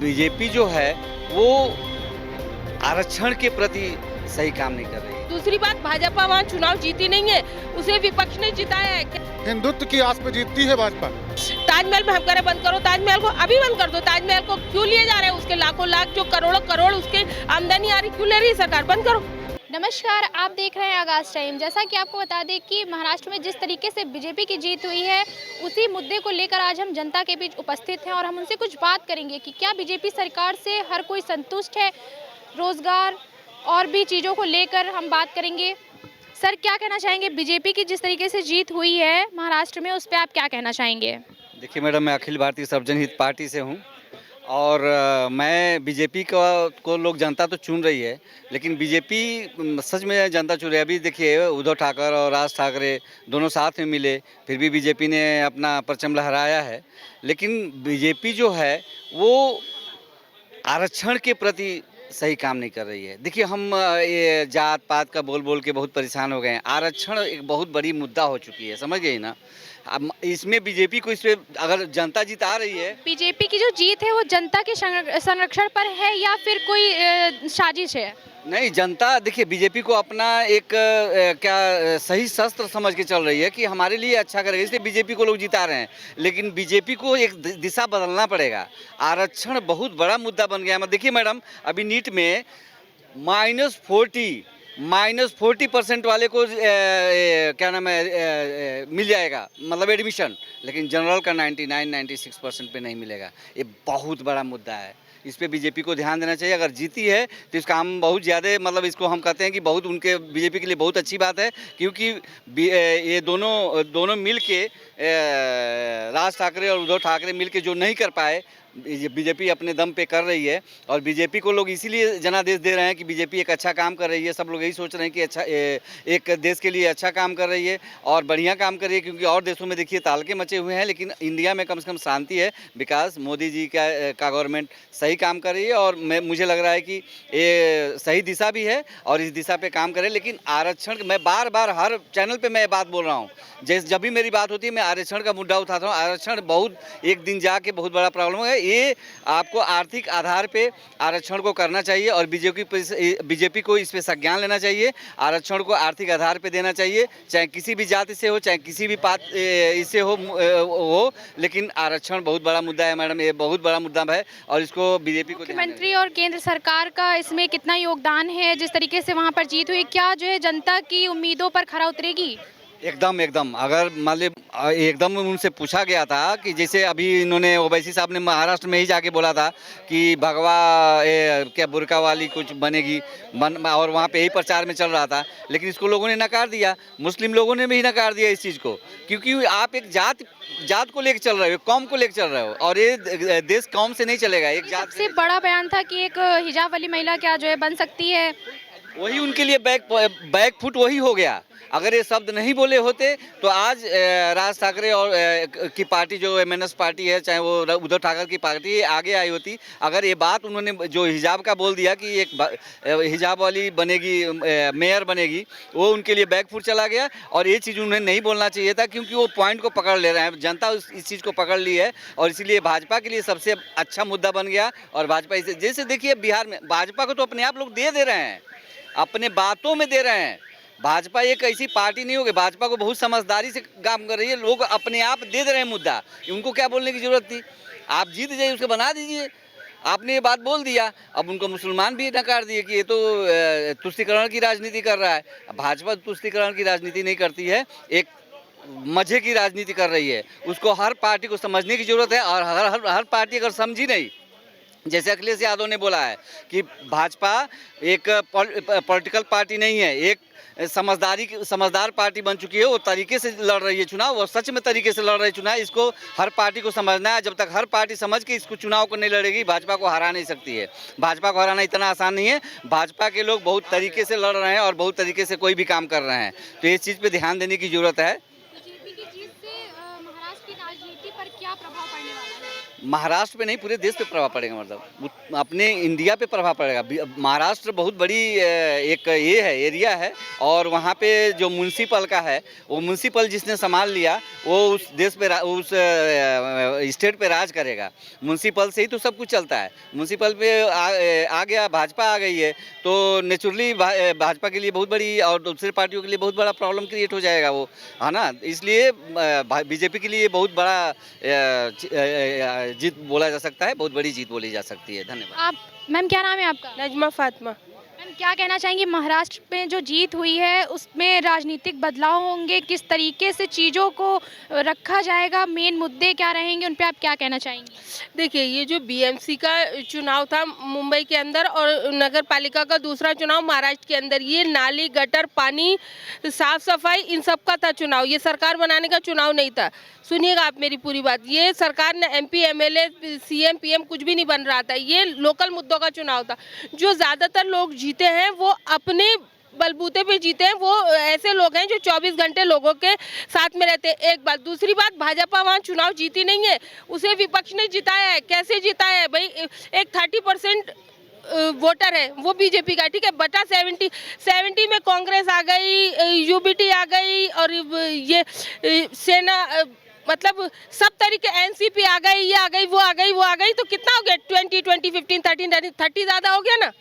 BJP जो है वो आरक्षण के प्रति सही काम नहीं कर रही है। दूसरी बात, भाजपा वहाँ चुनाव जीती नहीं है, उसे विपक्ष ने जिताया है। हिंदुत्व की आस पे जीतती है भाजपा। ताजमहल में हम कह रहे बंद करो, ताजमहल को अभी बंद कर दो। ताजमहल को क्यों लिए जा रहे हैं? उसके लाखों लाख जो करोड़ों करोड़ उसके आमदनी आ रही, क्यों ले रही है सरकार? बंद करो। नमस्कार, आप देख रहे हैं आगाज टाइम। जैसा कि आपको बता दें कि महाराष्ट्र में जिस तरीके से बीजेपी की जीत हुई है, उसी मुद्दे को लेकर आज हम जनता के बीच उपस्थित हैं और हम उनसे कुछ बात करेंगे कि क्या बीजेपी सरकार से हर कोई संतुष्ट है। रोजगार और भी चीज़ों को लेकर हम बात करेंगे। सर, क्या कहना चाहेंगे? बीजेपी की जिस तरीके से जीत हुई है महाराष्ट्र में, उस पर आप क्या कहना चाहेंगे? देखिए मैडम, मैं अखिल भारतीय सर्वजन हित पार्टी से हूँ और मैं बीजेपी को लोग जनता तो चुन रही है, लेकिन बीजेपी सच में जनता चुन रही है। अभी देखिए उद्धव ठाकरे और राज ठाकरे दोनों साथ में मिले, फिर भी बीजेपी ने अपना परचम लहराया है। लेकिन बीजेपी जो है वो आरक्षण के प्रति सही काम नहीं कर रही है। देखिए हम ये जात पात का बोल बोल के बहुत परेशान हो गए हैं। आरक्षण एक बहुत बड़ी मुद्दा हो चुकी है, समझ गए ना। अब इसमें बीजेपी को, इस पे अगर जनता जिता रही है। बीजेपी की जो जीत है वो जनता के संरक्षण पर है या फिर कोई साजिश है? नहीं, जनता देखिए बीजेपी को अपना एक क्या सही शस्त्र समझ के चल रही है कि हमारे लिए अच्छा करेगा, इसलिए बीजेपी को लोग जिता रहे हैं। लेकिन बीजेपी को एक दिशा बदलना पड़ेगा। आरक्षण बहुत बड़ा मुद्दा बन गया है। देखिए मैडम, अभी नीट में -40% वाले को क्या नाम है मिल जाएगा, मतलब एडमिशन, लेकिन जनरल का 99-96% पे नहीं मिलेगा। ये बहुत बड़ा मुद्दा है, इस पे बीजेपी को ध्यान देना चाहिए। अगर जीती है तो इसका हम बहुत ज़्यादा, मतलब इसको हम कहते हैं कि बहुत उनके बीजेपी के लिए बहुत अच्छी बात है, क्योंकि ये दोनों मिल के राज ठाकरे और उद्धव ठाकरे मिल के जो नहीं कर पाए, बीजेपी अपने दम पे कर रही है। और बीजेपी को लोग इसीलिए जनादेश दे रहे हैं कि बीजेपी एक अच्छा काम कर रही है। सब लोग यही सोच रहे हैं कि अच्छा एक देश के लिए अच्छा काम कर रही है और बढ़िया काम कर रही है, क्योंकि और देशों में देखिए तालके मचे हुए हैं, लेकिन इंडिया में कम से कम शांति है। विकास मोदी जी का गवर्नमेंट सही काम कर रही है और मुझे लग रहा है कि ये सही दिशा भी है और इस दिशा पे काम करे। लेकिन आरक्षण, मैं बार बार हर चैनल पे मैं बात बोल रहा हूँ, जैसे जब भी मेरी बात होती है मैं आरक्षण का मुद्दा उठाता हूँ। आरक्षण बहुत एक दिन जाके बहुत बड़ा प्रॉब्लम है। ये आपको आर्थिक आधार पे आरक्षण को करना चाहिए और बीजेपी को इस पे संज्ञान लेना चाहिए। आरक्षण को आर्थिक आधार पे देना चाहिए, चाहे किसी भी जाति से हो, चाहे किसी भी इससे हो, लेकिन आरक्षण बहुत बड़ा मुद्दा है मैडम, ये बहुत बड़ा मुद्दा है और इसको बीजेपी को। मुख्यमंत्री और केंद्र सरकार का इसमें कितना योगदान है? जिस तरीके से वहाँ पर जीत हुई, क्या जो है जनता की उम्मीदों पर खरा उतरेगी? एकदम अगर मतलब एकदम उनसे पूछा गया था कि जैसे अभी इन्होंने ओवैसी साहब ने महाराष्ट्र में ही जाके बोला था कि भगवा क्या बुर्का वाली कुछ बनेगी और वहाँ पे यही प्रचार में चल रहा था, लेकिन इसको लोगों ने नकार दिया। मुस्लिम लोगों ने भी नकार दिया इस चीज़ को, क्योंकि आप एक जात को लेकर चल रहे हो, कौम को लेकर चल रहे हो और ये देश कौम से नहीं चलेगा। एक जात सबसे बड़ा बयान था कि एक हिजाब वाली महिला क्या जो है बन सकती है, वही उनके लिए बैक फुट वही हो गया। अगर ये शब्द नहीं बोले होते तो आज राज ठाकरे और की पार्टी जो MNS पार्टी है, चाहे वो उद्धव ठाकरे की पार्टी, आगे आई होती। अगर ये बात उन्होंने जो हिजाब का बोल दिया कि एक हिजाब वाली बनेगी, मेयर बनेगी, वो उनके लिए बैकफुट चला गया और ये चीज़ उन्हें नहीं बोलना चाहिए था, क्योंकि वो पॉइंट को पकड़ ले रहे हैं। जनता इस चीज़ को पकड़ ली है और इसीलिए भाजपा के लिए सबसे अच्छा मुद्दा बन गया। और भाजपा इसे, जैसे देखिए बिहार में भाजपा को तो अपने आप लोग दे रहे हैं, अपने बातों में दे रहे हैं। भाजपा एक ऐसी पार्टी नहीं होगी, भाजपा को बहुत समझदारी से काम कर रही है। लोग अपने आप दे रहे हैं मुद्दा, उनको क्या बोलने की जरूरत थी? आप जीत जाइए, उसको बना दीजिए। आपने ये बात बोल दिया, अब उनको मुसलमान भी नकार दिए कि ये तो तुष्टीकरण की राजनीति कर रहा है। भाजपा तुष्टीकरण की राजनीति नहीं करती है, एक मजे की राजनीति कर रही है। उसको हर पार्टी को समझने की जरूरत है और हर पार्टी अगर समझी नहीं, जैसे अखिलेश यादव ने बोला है कि भाजपा एक पॉलिटिकल पार्टी नहीं है, एक समझदार पार्टी बन चुकी है। वो तरीके से लड़ रही है चुनाव, वो सच में तरीके से लड़ रही है चुनाव। इसको हर पार्टी को समझना है। जब तक हर पार्टी समझ के इसको चुनाव को नहीं लड़ेगी, भाजपा को हरा नहीं सकती है। भाजपा को हराना इतना आसान नहीं है। भाजपा के लोग बहुत तरीके से लड़ रहे हैं और बहुत तरीके से कोई भी काम कर रहे हैं, तो इस चीज़ पर ध्यान देने की जरूरत है। बीजेपी की जीत से महाराष्ट्र की राजनीति पर क्या प्रभाव पड़ने वाला है? महाराष्ट्र पे नहीं, पूरे देश पे प्रभाव पड़ेगा, मतलब अपने इंडिया पे प्रभाव पड़ेगा। महाराष्ट्र बहुत बड़ी एक ये है, एरिया है, और वहाँ पे जो म्यूनसिपल का है, वो म्यूनसिपल जिसने संभाल लिया वो उस देश पे उस स्टेट पे राज करेगा। म्यूनसिपल से ही तो सब कुछ चलता है। म्यूनसिपल पे आ गया, भाजपा आ गई है, तो नेचुरली भाजपा के लिए बहुत बड़ी और दूसरी पार्टियों के लिए बहुत बड़ा प्रॉब्लम क्रिएट हो जाएगा वो, है ना। इसलिए बीजेपी के लिए बहुत बड़ा जीत बोला जा सकता है, बहुत बड़ी जीत बोली जा सकती है। धन्यवाद। आप मैम क्या नाम है आपका? नजमा फातिमा। मैम क्या कहना चाहेंगी, महाराष्ट्र में जो जीत हुई है उसमें राजनीतिक बदलाव होंगे, किस तरीके से चीज़ों को रखा जाएगा, मेन मुद्दे क्या रहेंगे, उन पे आप क्या कहना चाहेंगी? देखिए, ये जो बीएमसी का चुनाव था मुंबई के अंदर और नगर पालिका का दूसरा चुनाव महाराष्ट्र के अंदर, ये नाली, गटर, पानी, साफ सफाई, इन सब का था चुनाव। ये सरकार बनाने का चुनाव नहीं था। सुनिएगा आप मेरी पूरी बात। ये सरकार ने एमपी, एमएलए, सीएम, पीएम कुछ भी नहीं बन रहा था। ये लोकल मुद्दों का चुनाव था। जो ज़्यादातर लोग जीते हैं वो अपने बलबूते पे जीते हैं। वो ऐसे लोग हैं जो 24 घंटे लोगों के साथ में रहते हैं। एक बात। दूसरी बात, भाजपा वहाँ चुनाव जीती नहीं है, उसे विपक्ष ने जिताया है। कैसे जिताया है भाई? एक 30% वोटर है वो बीजेपी का, ठीक है, बटा 70 में कांग्रेस आ गई, यूबीटी आ गई, और ये सेना, मतलब सब तरीके, एनसीपी आ गई, ये आ गई, वो आ गई, वो आ गई, तो कितना हो गया? 20, 15, 13, 30 ज़्यादा हो गया ना।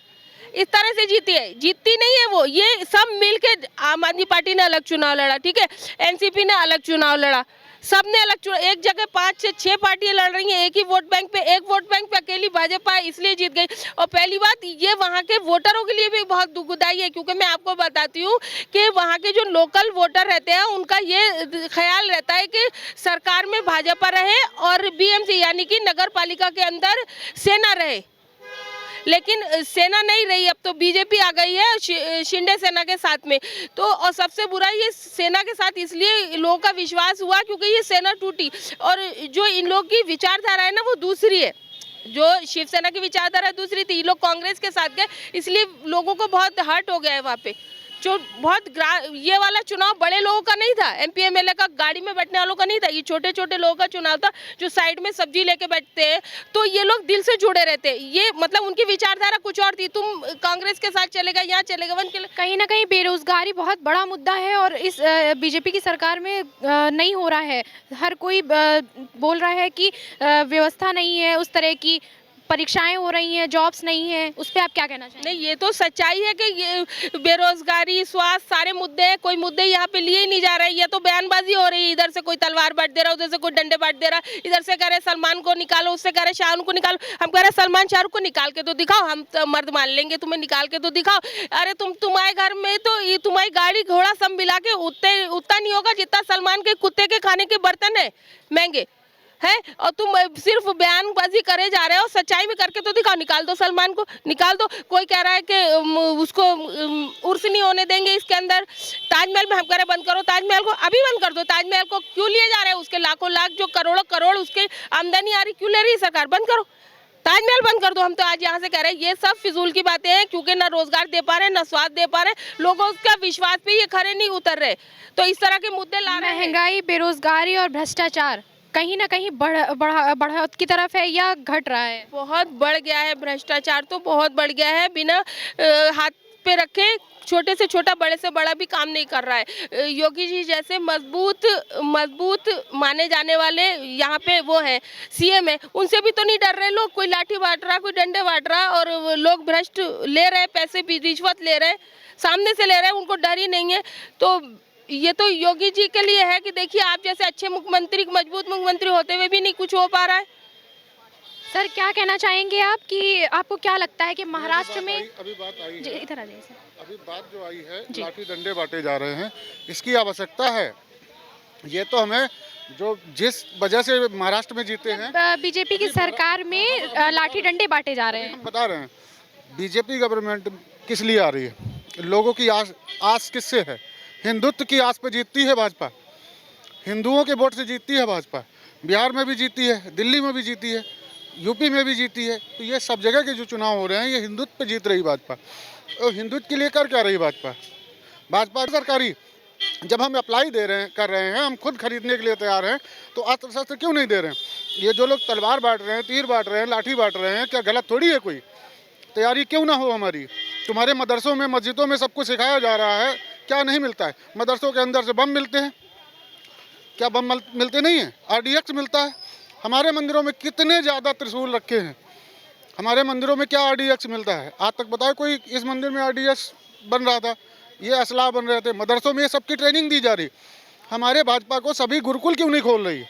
इस तरह से जीती है, जीतती नहीं है वो। ये सब मिलके, आम आदमी पार्टी ने अलग चुनाव लड़ा, ठीक है, एनसीपी ने अलग चुनाव लड़ा, सब ने अलग चुनाव। एक जगह 5 से 6 पार्टियां लड़ रही हैं एक ही वोट बैंक पे। एक वोट बैंक पे अकेली भाजपा इसलिए जीत गई। और पहली बात, ये वहाँ के वोटरों के लिए भी बहुत दुखदाई है, क्योंकि मैं आपको बताती हूँ कि वहाँ के जो लोकल वोटर रहते हैं उनका ये ख्याल रहता है कि सरकार में भाजपा रहे और बीएमसी यानी कि नगर पालिका के अंदर सेना रहे। लेकिन सेना नहीं रही, अब तो बीजेपी आ गई है शिंदे सेना के साथ में। तो और सबसे बुरा, ये सेना के साथ इसलिए लोगों का विश्वास हुआ क्योंकि ये सेना टूटी। और जो इन लोग की विचारधारा है ना वो दूसरी है। जो शिवसेना की विचारधारा दूसरी थी, लोग कांग्रेस के साथ गए, इसलिए लोगों को बहुत हर्ट हो गया है वहाँ पे। जो बहुत ये वाला चुनाव बड़े लोगों का नहीं था, एमपी एमएलए का, गाड़ी में बैठने वालों का नहीं था, ये छोटे छोटे लोगों का चुनाव था जो साइड में सब्जी लेके बैठते हैं। तो ये लोग दिल से जुड़े रहते हैं। ये मतलब उनकी विचारधारा कुछ और थी। तुम कांग्रेस के साथ चलेगा, यहाँ चलेगा, कहीं ना कहीं बेरोजगारी बहुत बड़ा मुद्दा है और इस बीजेपी की सरकार में नहीं हो रहा है। हर कोई बोल रहा है कि व्यवस्था नहीं है, उस तरह की परीक्षाएं हो रही हैं, जॉब्स नहीं है, उस पर आप क्या कहना चाहेंगे? नहीं, ये तो सच्चाई है कि ये बेरोजगारी, स्वास्थ्य, सारे मुद्दे हैं। कोई मुद्दे यहाँ पे लिए ही नहीं जा रहे। ये तो बयानबाजी हो रही है। इधर से कोई तलवार बांट दे रहा है, उधर से कोई डंडे बांट दे रहा है। इधर से कह रहे सलमान को निकालो, उससे कह रहे शाहरुख को निकालो। हम कह रहे सलमान शाहरुख को निकाल के तो दिखाओ, हम तो मर्द मान लेंगे, तुम्हें निकाल के तो दिखाओ। अरे तुम्हारे घर में तो ये तुम्हारी गाड़ी घोड़ा सब मिला के उतना नहीं होगा जितना सलमान के कुत्ते के खाने के बर्तन है महंगे है। और तुम सिर्फ बयानबाजी करे जा रहे हो। सच्चाई में करके तो दिखाओ। निकाल दो सलमान को, निकाल दो। कोई कह रहा है कि उसको उर्स नहीं होने देंगे इसके अंदर। ताजमहल में हम कह रहे बंद करो, ताजमहल को अभी बंद कर दो। ताजमहल को क्यों लिए जा रहे हैं? उसके लाखों लाख जो करोड़ों करोड़ उसके आमदनी आ रही, क्यों ले रही है सरकार? बंद करो, ताजमहल बंद कर दो। हम तो आज यहाँ से कह रहे हैं ये सब फिजूल की बातें हैं, क्योंकि ना रोजगार दे पा रहे, ना स्वास्थ्य दे पा रहे, लोगों का विश्वास पे ये खरे नहीं उतर रहे। तो इस तरह के मुद्दे ला रहे हैं। महंगाई, बेरोजगारी और भ्रष्टाचार कहीं ना कहीं बढ़त की तरफ है या घट रहा है? बहुत बढ़ गया है भ्रष्टाचार, तो बहुत बढ़ गया है। बिना हाथ पे रखे छोटे से छोटा, बड़े से बड़ा भी काम नहीं कर रहा है। योगी जी जैसे मजबूत माने जाने वाले यहाँ पे वो हैं, सीएम है, उनसे भी तो नहीं डर रहे लोग। कोई लाठी बांट रहा, कोई डंडे बांट रहा, और लोग भ्रष्ट ले रहे, पैसे भी रिश्वत ले रहे, सामने से ले रहे हैं, उनको डर ही नहीं है। तो ये तो योगी जी के लिए है कि देखिए आप जैसे अच्छे मुख्यमंत्री, मजबूत मुख्यमंत्री होते हुए भी नहीं कुछ हो पा रहा है। सर क्या कहना चाहेंगे आप कि आपको क्या लगता है कि महाराष्ट्र में अभी बात आई जी, है, इधर आ जाइए सर। अभी बात जो आई है, लाठी डंडे बांटे जा रहे हैं, इसकी आवश्यकता है। ये तो हमें जो जिस वजह से महाराष्ट्र में जीते हैं, बीजेपी की सरकार में लाठी डंडे बांटे जा रहे हैं। हम बता रहे हैं बीजेपी गवर्नमेंट किस लिए आ रही है, लोगों की आस किससे है? हिंदुत्व की आस पे जीतती है भाजपा, हिंदुओं के वोट से जीतती है भाजपा। बिहार में भी जीती है, दिल्ली में भी जीती है, यूपी में भी जीती है। तो ये सब जगह के जो चुनाव हो रहे हैं ये हिंदुत्व पे जीत रही भाजपा। और हिंदुत्व के लिए कर क्या रही भाजपा सरकारी जब हम अप्लाई कर रहे हैं, हम खुद खरीदने के लिए तैयार हैं, तो अस्त्र शस्त्र क्यों नहीं दे रहे हैं? ये जो लोग तलवार बांट रहे हैं, तीर बांट रहे हैं, लाठी बांट रहे हैं, क्या गलत थोड़ी है? कोई तैयारी क्यों ना हो हमारी? तुम्हारे मदरसों में, मस्जिदों में सब कुछ सिखाया जा रहा है, क्या नहीं मिलता है? मदरसों के अंदर से बम मिलते हैं, क्या बम मिलते नहीं हैं? RDX मिलता है। हमारे मंदिरों में कितने ज़्यादा त्रिशूल रखे हैं, हमारे मंदिरों में क्या RDX मिलता है? आज तक बताओ कोई इस मंदिर में RDX बन रहा था, ये असला बन रहे थे, मदरसों में ये सबकी ट्रेनिंग दी जा रही। हमारे भाजपा को सभी गुरुकुल क्यों नहीं खोल रही?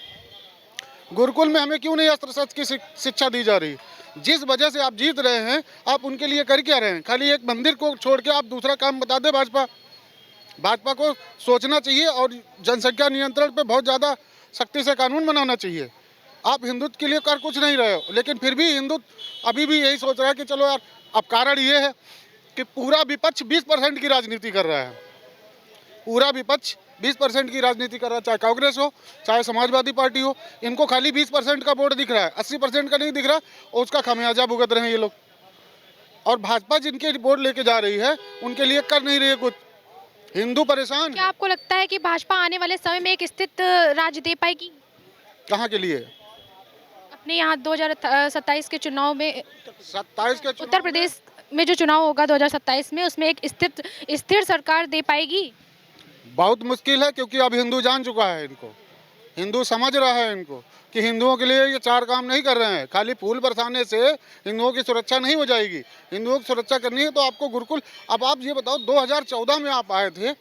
गुरुकुल में हमें क्यों नहीं अस्त्र शस्त्र की शिक्षा दी जा रही? जिस वजह से आप जीत रहे हैं, आप उनके लिए कर क्या रहे हैं? खाली एक मंदिर को छोड़ के आप दूसरा काम बता दे। भाजपा को सोचना चाहिए और जनसंख्या नियंत्रण पे बहुत ज़्यादा सख्ती से कानून बनाना चाहिए। आप हिंदुत्व के लिए कर कुछ नहीं रहे हो, लेकिन फिर भी हिंदुत्व अभी भी यही सोच रहा है कि चलो यार। अब कारण ये है कि पूरा विपक्ष 20% की राजनीति कर रहा है। पूरा विपक्ष 20% की राजनीति कर रहा है, चाहे कांग्रेस हो, चाहे समाजवादी पार्टी हो। इनको खाली 20% का वोट दिख रहा है, 80% का नहीं दिख रहा, और उसका खामियाजा भुगत रहे हैं ये लोग। और भाजपा जिनके वोट लेके जा रही है, उनके लिए कर नहीं रही है कुछ। हिंदू परेशान। क्या आपको लगता है कि भाजपा आने वाले समय में एक स्थित राज्य दे पाएगी? कहाँ के लिए? अपने यहाँ 2027 के चुनाव में, 27 के उत्तर प्रदेश में जो चुनाव होगा 2027 में, उसमें एक स्थिर सरकार दे पाएगी? बहुत मुश्किल है, क्योंकि अब हिंदू जान चुका है इनको। हिंदू समझ रहा है इनको कि हिंदुओं के लिए ये 4 काम नहीं कर रहे हैं। खाली फूल बरसाने से हिंदुओं की सुरक्षा नहीं हो जाएगी। हिंदुओं की सुरक्षा करनी है तो आपको गुरुकुल। अब आप ये बताओ, 2014 में आप आए थे,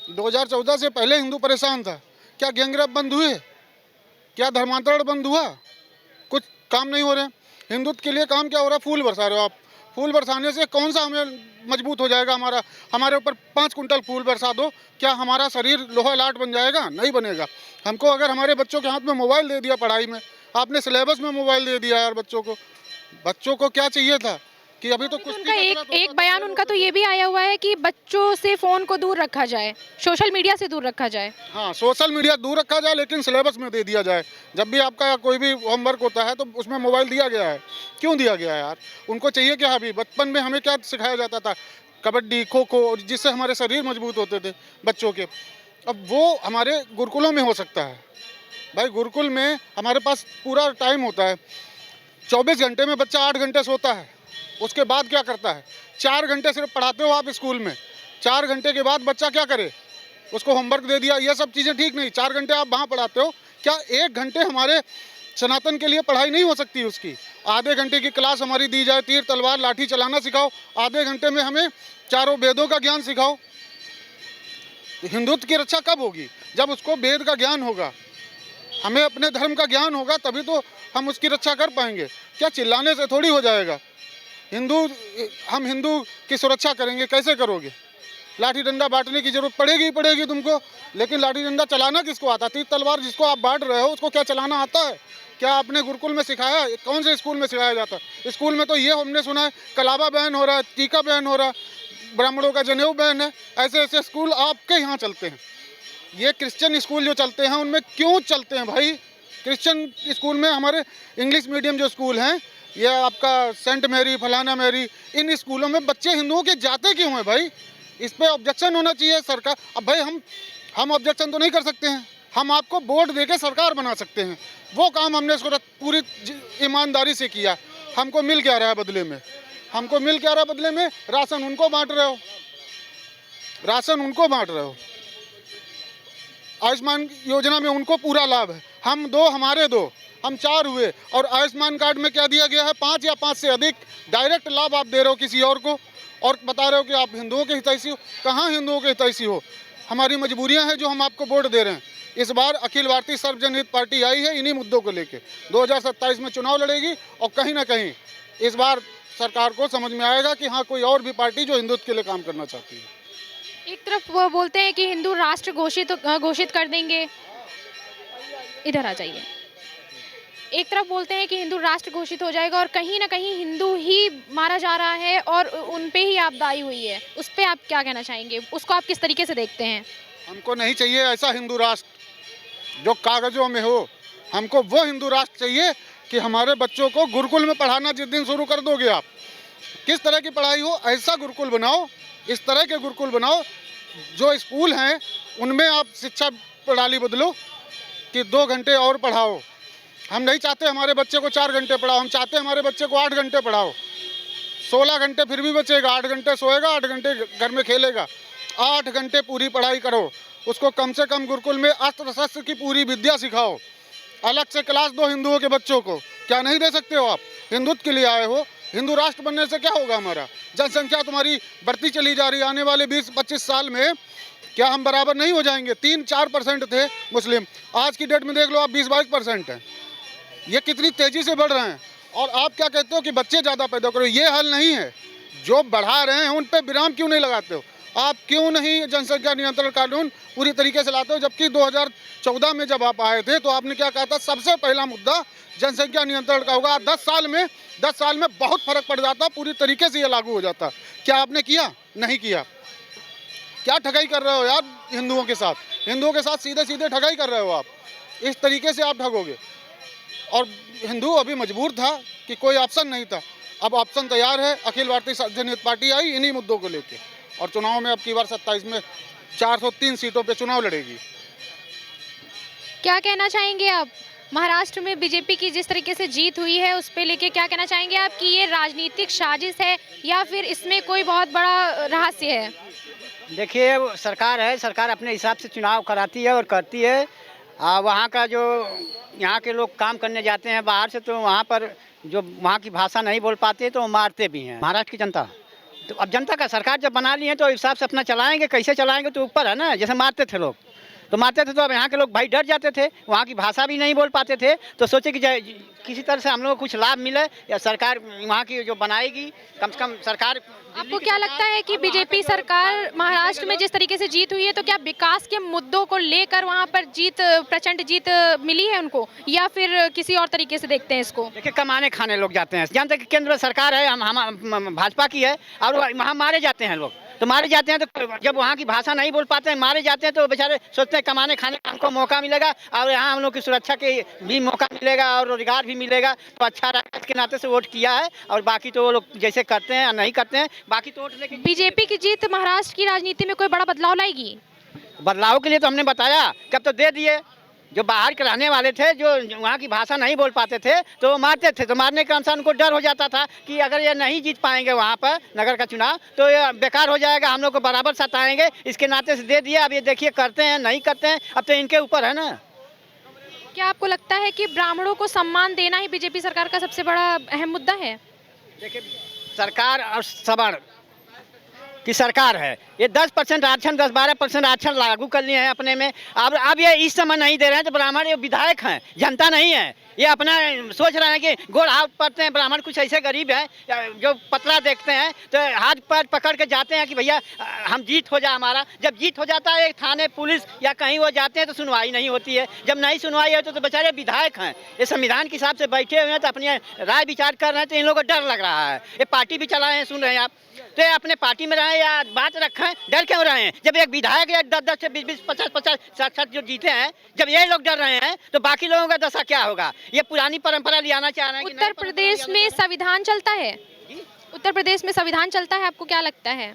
2014 से पहले हिंदू परेशान था। क्या गैंगरेप बंद हुए? क्या धर्मांतरण बंद हुआ? कुछ काम नहीं हो रहे। हिंदुत्व के लिए काम क्या हो रहा है? फूल बरसा रहे हो आप। फूल बरसाने से कौन सा हमें मजबूत हो जाएगा? हमारे ऊपर 5 कुंटल फूल बरसा दो, क्या हमारा शरीर लोहा लाट बन जाएगा? नहीं बनेगा। हमको अगर हमारे बच्चों के हाथ में मोबाइल दे दिया पढ़ाई में, आपने सिलेबस में मोबाइल दे दिया यार बच्चों को क्या चाहिए था कि अभी तो कुछ उनका एक बयान उनका तो ये भी आया हुआ है कि बच्चों से फ़ोन को दूर रखा जाए, सोशल मीडिया से दूर रखा जाए। हाँ, सोशल मीडिया दूर रखा जाए, लेकिन सिलेबस में दे दिया जाए। जब भी आपका कोई भी होमवर्क होता है तो उसमें मोबाइल दिया गया है। क्यों दिया गया है यार? उनको चाहिए क्या? अभी बचपन में हमें क्या सिखाया जाता था? कबड्डी, खो खो, जिससे हमारे शरीर मजबूत होते थे बच्चों के। अब वो हमारे गुरुकुलों में हो सकता है भाई। गुरुकुल में हमारे पास पूरा टाइम होता है, 24 घंटे में बच्चा 8 घंटे सोता है। उसके बाद क्या करता है? 4 घंटे सिर्फ पढ़ाते हो आप स्कूल में। 4 घंटे के बाद बच्चा क्या करे? उसको होमवर्क दे दिया, ये सब चीज़ें ठीक नहीं। 4 घंटे आप वहाँ पढ़ाते हो, क्या 1 घंटे हमारे सनातन के लिए पढ़ाई नहीं हो सकती? उसकी आधे घंटे की क्लास हमारी दी जाए, तीर तलवार लाठी चलाना सिखाओ। आधे घंटे में हमें चारों वेदों का ज्ञान सिखाओ। हिंदुत्व की रक्षा कब होगी? जब उसको वेद का ज्ञान होगा, हमें अपने धर्म का ज्ञान होगा, तभी तो हम उसकी रक्षा कर पाएंगे। क्या चिल्लाने से थोड़ी हो जाएगा? हम हिंदू की सुरक्षा करेंगे, कैसे करोगे? लाठी डंडा बांटने की जरूरत पड़ेगी ही पड़ेगी तुमको, लेकिन लाठी डंडा चलाना किसको आता? तीर तलवार जिसको आप बांट रहे हो, उसको क्या चलाना आता है? क्या आपने गुरुकुल में सिखाया? कौन से स्कूल में सिखाया जाता है? स्कूल में तो ये हमने सुना है कलावा बैन हो रहा है, टीका बैन हो रहा है, ब्राह्मणों का जनेऊ बैन है। ऐसे ऐसे स्कूल आपके यहाँ चलते हैं। ये क्रिश्चियन स्कूल जो चलते हैं, उनमें क्यों चलते हैं भाई? क्रिश्चियन स्कूल में हमारे इंग्लिश मीडियम जो स्कूल हैं, ये आपका सेंट मैरी, फलाना मैरी, इन स्कूलों में बच्चे हिंदुओं के जाते क्यों हैं भाई? इस पर ऑब्जेक्शन होना चाहिए सरकार। अब भाई हम ऑब्जेक्शन तो नहीं कर सकते हैं, हम आपको वोट देके सरकार बना सकते हैं। वो काम हमने इसको पूरी ईमानदारी से किया। हमको मिल क्या रहा है बदले में? हमको मिल क्या रहा है बदले में? राशन उनको बांट रहे हो, राशन उनको बांट रहे हो। आयुष्मान योजना में उनको पूरा लाभ है। हम 2, हमारे 2, हम 4 हुए। और आयुष्मान कार्ड में क्या दिया गया है? 5 या 5 से अधिक डायरेक्ट लाभ आप दे रहे हो किसी और को, और बता रहे हो कि आप हिंदुओं के हितैषी हो। कहाँ हिंदुओं के हितैषी हो? हमारी मजबूरियां हैं जो हम आपको वोट दे रहे हैं। इस बार अखिल भारतीय सर्वजन पार्टी आई है इन्हीं मुद्दों को लेके। 2027 में चुनाव लड़ेगी, और कहीं ना कहीं इस बार सरकार को समझ में आएगा कि हाँ, कोई और भी पार्टी जो हिंदुत्व के लिए काम करना चाहती है। एक तरफ वो बोलते हैं कि हिंदू राष्ट्र घोषित कर देंगे, इधर आ जाइए। एक तरफ बोलते हैं कि हिंदू राष्ट्र घोषित हो जाएगा, और कहीं ना कहीं हिंदू ही मारा जा रहा है और उन पे ही आपदाई हुई है। उस पर आप क्या कहना चाहेंगे? उसको आप किस तरीके से देखते हैं? हमको नहीं चाहिए ऐसा हिंदू राष्ट्र जो कागजों में हो। हमको वो हिंदू राष्ट्र चाहिए कि हमारे बच्चों को गुरुकुल में पढ़ाना जिस दिन शुरू कर दोगे आप, किस तरह की पढ़ाई हो, ऐसा गुरुकुल बनाओ, इस तरह के गुरुकुल बनाओ। जो स्कूल हैं उनमें आप शिक्षा प्रणाली बदलो कि 2 घंटे और पढ़ाओ। हम नहीं चाहते हमारे बच्चे को 4 घंटे पढ़ाओ, हम चाहते हैं हमारे बच्चे को 8 घंटे पढ़ाओ। 16 घंटे फिर भी बचेगा, 8 घंटे सोएगा, 8 घंटे घर में खेलेगा। 8 घंटे पूरी पढ़ाई करो, उसको कम से कम गुरुकुल में अस्त्र शस्त्र की पूरी विद्या सिखाओ। अलग से क्लास दो हिंदुओं के बच्चों को, क्या नहीं दे सकते हो आप? हिंदुत्व के लिए आए हो, हिंदू राष्ट्र बनने से क्या होगा? हमारा जनसंख्या तुम्हारी बढ़ती चली जा रही है। आने वाले 20-25 साल में क्या हम बराबर नहीं हो जाएंगे? 3-4% थे मुस्लिम, आज की डेट में देख लो आप 20-22% हैं। ये कितनी तेज़ी से बढ़ रहे हैं। और आप क्या कहते हो कि बच्चे ज़्यादा पैदा करो, ये हल नहीं है। जो बढ़ा रहे हैं उन पर विराम क्यों नहीं लगाते हो? आप क्यों नहीं जनसंख्या नियंत्रण कानून पूरी तरीके से लाते हो? जबकि 2014 में जब आप आए थे तो आपने क्या कहा था? सबसे पहला मुद्दा जनसंख्या नियंत्रण का होगा। 10 साल में बहुत फर्क पड़ जाता, पूरी तरीके से ये लागू हो जाता। क्या आपने किया? नहीं किया। क्या ठगाई कर रहे हो यार हिंदुओं के साथ? हिंदुओं के साथ सीधे सीधे ठगाई कर रहे हो आप। इस तरीके से आप ठगोगे। और हिंदू अभी मजबूर था कि कोई ऑप्शन नहीं था, अब ऑप्शन तैयार है। अखिल भारतीय जनहित पार्टी आई इन्हीं मुद्दों को लेके, और चुनाव में अब की बार 27 में 403 सीटों पे चुनाव लड़ेगी। क्या कहना चाहेंगे आप? महाराष्ट्र में बीजेपी की जिस तरीके से जीत हुई है उस पे लेके क्या कहना चाहेंगे आप कि ये राजनीतिक साजिश है या फिर इसमें कोई बहुत बड़ा रहस्य है? देखिए, सरकार है, सरकार अपने हिसाब से चुनाव कराती है और करती है। वहाँ का जो यहाँ के लोग काम करने जाते हैं बाहर से, तो वहाँ पर जो वहाँ की भाषा नहीं बोल पाते तो मारते भी हैं। महाराष्ट्र की जनता, तो अब जनता का सरकार जब बना ली है तो हिसाब से अपना चलाएंगे। कैसे चलाएंगे तो ऊपर है ना। जैसे मारते थे लोग तो मारते थे, तो अब यहाँ के लोग भाई डर जाते थे, वहाँ की भाषा भी नहीं बोल पाते थे, तो सोचे कि किसी तरह से हम लोग को कुछ लाभ मिले या सरकार वहाँ की जो बनाएगी, कम से कम सरकार। आपको क्या लगता है कि बीजेपी सरकार महाराष्ट्र में जिस तरीके से जीत हुई है तो क्या विकास के मुद्दों को लेकर वहाँ पर प्रचंड जीत मिली है उनको, या फिर किसी और तरीके से देखते हैं इसको? देखिए, कमाने खाने लोग जाते हैं। जानते हैं कि केंद्र सरकार है, हम भाजपा की है, और वहाँ मारे जाते हैं लोग। तो मारे जाते हैं तो जब वहाँ की भाषा नहीं बोल पाते हैं, मारे जाते हैं, तो बेचारे सोचते हैं कमाने खाने का हमको मौका मिलेगा और यहाँ हम लोग की सुरक्षा के भी मौका मिलेगा और रोजगार भी मिलेगा, तो अच्छा रहेगा। इसके नाते से वोट किया है, और बाकी तो वो लोग जैसे करते हैं या नहीं करते हैं, बाकी तो वोट लेके। बीजेपी की जीत महाराष्ट्र की राजनीति में कोई बड़ा बदलाव लाएगी? बदलाव के लिए तो हमने बताया कि अब तो दे दिए। जो बाहर के रहने वाले थे, जो वहाँ की भाषा नहीं बोल पाते थे, तो वो मारते थे, तो मारने के अनुसार उनको डर हो जाता था कि अगर ये नहीं जीत पाएंगे वहाँ पर नगर का चुनाव तो ये बेकार हो जाएगा, हम लोग को बराबर सताएंगे। इसके नाते से दे दिए। अब ये देखिए करते हैं नहीं करते हैं, अब तो इनके ऊपर है ना। क्या आपको लगता है कि ब्राह्मणों को सम्मान देना ही बीजेपी सरकार का सबसे बड़ा अहम मुद्दा है? देखिए, सरकार और सवर्ण की सरकार है, ये 10% आरक्षण 10-12% आरक्षण लागू कर लिए हैं अपने में। अब ये इस समय नहीं दे रहे हैं तो ब्राह्मण ये विधायक हैं, जनता नहीं है। ये अपना सोच रहे हैं कि गोड़ हाथ पड़ते हैं। ब्राह्मण कुछ ऐसे गरीब हैं जो पतला देखते हैं तो हाथ पैर पकड़ के जाते हैं कि भैया हम जीत हो जाए हमारा। जब जीत हो जाता है थाने पुलिस या कहीं वो जाते हैं तो सुनवाई नहीं होती है। जब नहीं सुनवाई होती तो बेचारे विधायक हैं, ये संविधान के हिसाब से बैठे हुए हैं, तो अपनी राय विचार कर रहे हैं, तो इन लोगों को डर लग रहा है। ये पार्टी भी चला रहे हैं, सुन रहे हैं आप, तो ये अपने पार्टी में रहें या बात रखें, डर क्यों रहे हैं? जब एक विधायक या 10-10 से 20-20, 50-50, 60-60 जो जीते हैं, जब ये लोग डर रहे हैं तो बाकी लोगों का दशा क्या होगा? ये पुरानी परंपरा ले आना चाह रहे हैं। उत्तर प्रदेश में संविधान चलता है? उत्तर प्रदेश में संविधान चलता है, आपको क्या लगता है?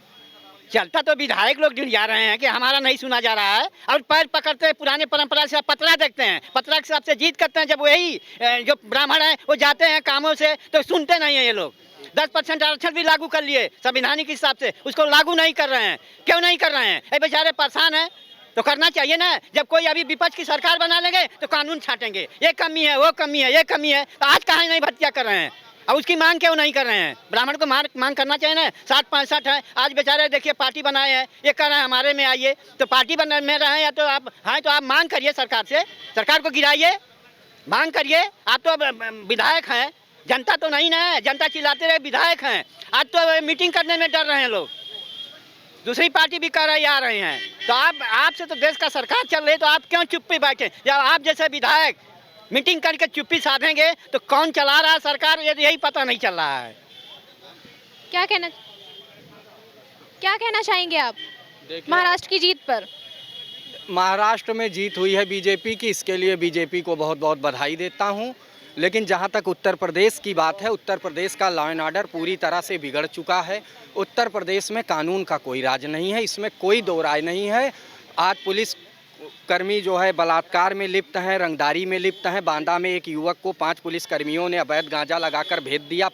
चलता तो विधायक लोग जुड़ जा रहे हैं कि हमारा नहीं सुना जा रहा है, और पैर पकड़ते हैं पुराने परंपरा से। पतला देखते हैं, पतला के हिसाब से जीत करते हैं। जब वही जो ब्राह्मण है वो जाते हैं कामों से तो सुनते नहीं है ये लोग। 10% आरक्षण भी लागू कर लिए संविधानिक हिसाब से, उसको लागू नहीं कर रहे हैं। क्यों नहीं कर रहे हैं? ये बेचारे परेशान हैं, तो करना चाहिए ना। जब कोई अभी विपक्ष की सरकार बना लेंगे तो कानून छाटेंगे, ये कमी है वो कमी है ये कमी है। तो आज कहाँ नहीं भर्तियाँ कर रहे हैं, और उसकी मांग क्यों नहीं कर रहे हैं? ब्राह्मण को मांग करना चाहिए ना। 60-65 है, आज बेचारे देखिए पार्टी बनाए हैं, ये कह रहे हैं हमारे में आइए, तो पार्टी बना में रहे या तो आप हैं तो आप मांग करिए सरकार से, सरकार को गिराइए, मांग करिए। आप तो विधायक हैं, जनता तो नहीं ना है, जनता चिल्लाते रहे विधायक हैं। आज तो मीटिंग करने में डर रहे हैं लोग, दूसरी पार्टी भी कर रही आ रहे हैं। तो आपसे तो देश का सरकार चल रही है, तो आप क्यों चुप्पी बैठे? जब आप जैसे विधायक मीटिंग करके चुप्पी साधेंगे तो कौन चला रहा है सरकार, यही पता नहीं चल रहा है। क्या कहना चाहेंगे आप महाराष्ट्र की जीत पर? महाराष्ट्र में जीत हुई है बीजेपी की, इसके लिए बीजेपी को बहुत बहुत बधाई देता हूं। लेकिन जहां तक उत्तर प्रदेश की बात है, उत्तर प्रदेश का लॉ एंड ऑर्डर पूरी तरह से बिगड़ चुका है। उत्तर प्रदेश में कानून का कोई राज नहीं है, इसमें कोई दो राय नहीं है। आज पुलिस कर्मी जो है बलात्कार में लिप्त हैं, रंगदारी में लिप्त हैं। बांदा में एक युवक को 5 पुलिसकर्मियों ने अवैध गांजा लगाकर भेज दिया।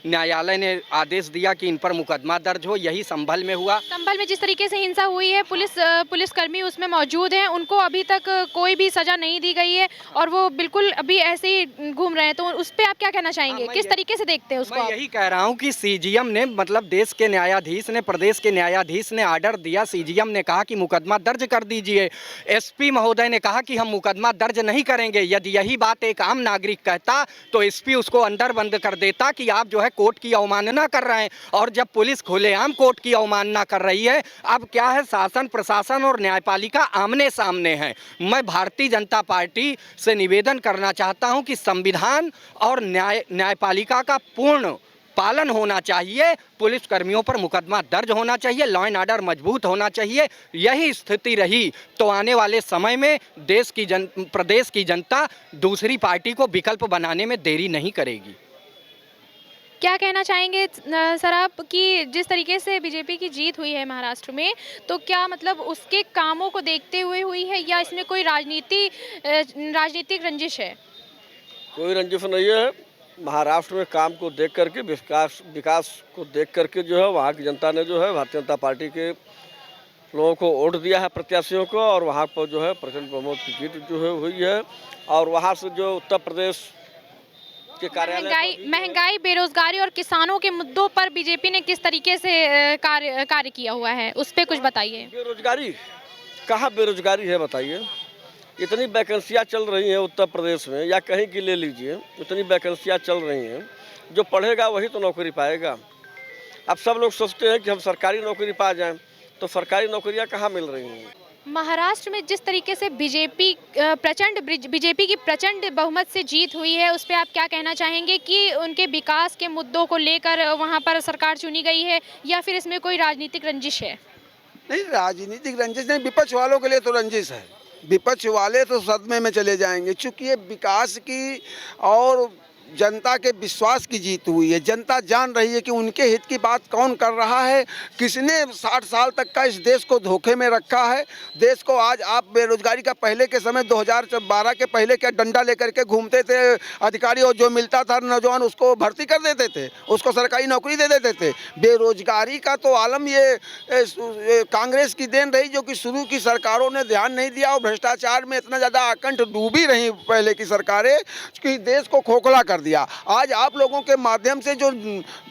न्यायालय ने आदेश दिया कि इन पर मुकदमा दर्ज हो। यही संभल में हुआ। संभल में जिस तरीके से हिंसा हुई है, पुलिसकर्मी उसमें मौजूद हैं, उनको अभी तक कोई भी सजा नहीं दी गई है और वो बिल्कुल अभी ऐसे ही घूम रहे हैं, तो उस पर आप क्या कहना चाहेंगे? किस तरीके से देखते हैं उसको? मैं यही कह रहा हूँ कि सीजीएम ने, मतलब देश के न्यायाधीश ने, प्रदेश के न्यायाधीश ने आर्डर दिया। सीजीएम ने कहा कि मुकदमा दर्ज कर दीजिए। एसपी महोदय ने कहा कि हम मुकदमा दर्ज नहीं करेंगे। यदि यही बात एक आम नागरिक कहता तो एसपी उसको अंदर बंद कर देता कि आप जो है कोर्ट की अवमानना कर रहे हैं। और जब पुलिस खुलेआम कोर्ट की अवमानना कर रही है, अब क्या है, शासन, प्रशासन और न्यायपालिका आमने सामने हैं। मैं भारतीय जनता पार्टी से निवेदन करना चाहता हूं कि संविधान और न्यायपालिका का पूर्ण पालन होना चाहिए। पुलिस कर्मियों पर मुकदमा दर्ज होना चाहिए। लॉ एंड ऑर्डर मजबूत होना चाहिए। यही स्थिति रही तो आने वाले समय में प्रदेश की जनता दूसरी पार्टी को विकल्प बनाने में देरी नहीं करेगी। क्या कहना चाहेंगे सर आप कि जिस तरीके से बीजेपी की जीत हुई है महाराष्ट्र में, तो क्या मतलब उसके कामों को देखते हुए हुई है या इसमें कोई राजनीतिक रंजिश है? कोई रंजिश नहीं है। महाराष्ट्र में काम को देख करके, विकास को देख करके जो है वहाँ की जनता ने जो है भारतीय जनता पार्टी के लोगों को वोट दिया है, प्रत्याशियों को, और वहाँ पर जो है प्रचंड बहुमत की जीत जो है हुई है। और वहाँ से जो उत्तर प्रदेश के कार्यालय, महंगाई, बेरोजगारी और किसानों के मुद्दों पर बीजेपी ने किस तरीके से कार्य किया हुआ है, उस पर कुछ बताइए। बेरोजगारी कहाँ बेरोजगारी है बताइए? इतनी वैकेंसियाँ चल रही हैं उत्तर प्रदेश में या कहीं की ले लीजिए, इतनी वैकेंसियाँ चल रही हैं, जो पढ़ेगा वही तो नौकरी पाएगा। अब सब लोग सोचते हैं कि हम सरकारी नौकरी पा जाएं, तो सरकारी नौकरियां कहाँ मिल रही हैं? महाराष्ट्र में जिस तरीके से बीजेपी की प्रचंड बहुमत से जीत हुई है, उस पर आप क्या कहना चाहेंगे कि उनके विकास के मुद्दों को लेकर वहाँ पर सरकार चुनी गई है या फिर इसमें कोई राजनीतिक रंजिश है? नहीं, राजनीतिक रंजिश नहीं, विपक्ष वालों के लिए तो रंजिश है। विपक्ष वाले तो सदमे में चले जाएंगे, चूँकि ये विकास की और जनता के विश्वास की जीत हुई है। जनता जान रही है कि उनके हित की बात कौन कर रहा है, किसने 60 साल तक का इस देश को धोखे में रखा है। देश को आज आप बेरोजगारी का पहले के समय 2012 के पहले क्या डंडा लेकर के घूमते थे अधिकारी, और जो मिलता था नौजवान उसको भर्ती कर देते थे, उसको सरकारी नौकरी दे देते थे। बेरोजगारी का तो आलम ये कांग्रेस की देन रही, जो कि शुरू की सरकारों ने ध्यान नहीं दिया और भ्रष्टाचार में इतना ज़्यादा आकंठ डूबी रही पहले की सरकारें कि देश को खोखला कर दिया। आज आप लोगों के माध्यम से जो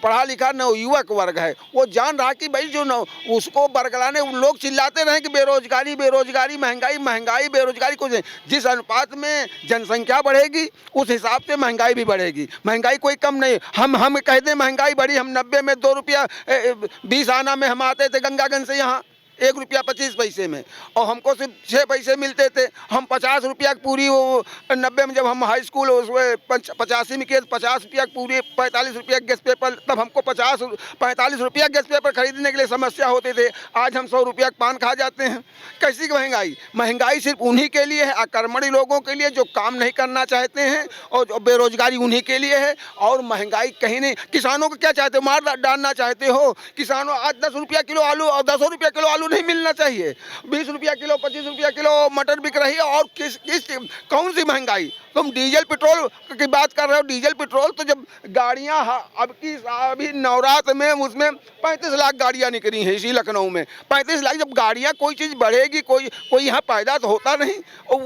पढ़ा लिखा नवयुवक वर्ग है वो जान रहा कि भाई जो उसको बरगलाने लोग चिल्लाते रहे कि बेरोजगारी बेरोजगारी, महंगाई महंगाई, बेरोजगारी कुछ नहीं। जिस अनुपात में जनसंख्या बढ़ेगी उस हिसाब से महंगाई भी बढ़ेगी। महंगाई कोई कम नहीं। हम कहते हैं महंगाई बढ़ी, हम 90 में 2 रुपया 20 आना में हम आते थे गंगागंज से यहाँ 1 रुपया 25 पैसे में, और हमको सिर्फ 6 पैसे मिलते थे। हम 50 रुपया पूरी, वो 90 में जब हम हाई स्कूल उसमें 85 में किए 50 रुपया पूरी 45 रुपया गैस पेपर, तब हमको 45 रुपया गैस पेपर खरीदने के लिए समस्या होते थे। आज हम 100 रुपया पान खा जाते हैं। कैसी महंगाई? महंगाई सिर्फ उन्हीं के लिए है, अकर्मणी लोगों के लिए जो काम नहीं करना चाहते हैं, और बेरोजगारी उन्हीं के लिए है। और महंगाई कहीं नहीं। किसानों को क्या चाहते हो? मार डालना चाहते हो? किसानों आज 10 रुपया किलो आलू और 10 रुपया किलो आलू नहीं मिलना चाहिए। 20 रुपया किलो 25 रुपया किलो मटर बिक रही है। और कौन सी महंगाई? तुम डीजल पेट्रोल की बात कर रहे हो। डीजल पेट्रोल तो जब गाड़ियां अभी नवरात्र में उसमें 35 लाख गाड़ियां निकली हैं इसी लखनऊ में। 35 लाख जब गाड़ियां, कोई चीज़ बढ़ेगी, कोई यहाँ पैदा तो होता नहीं। और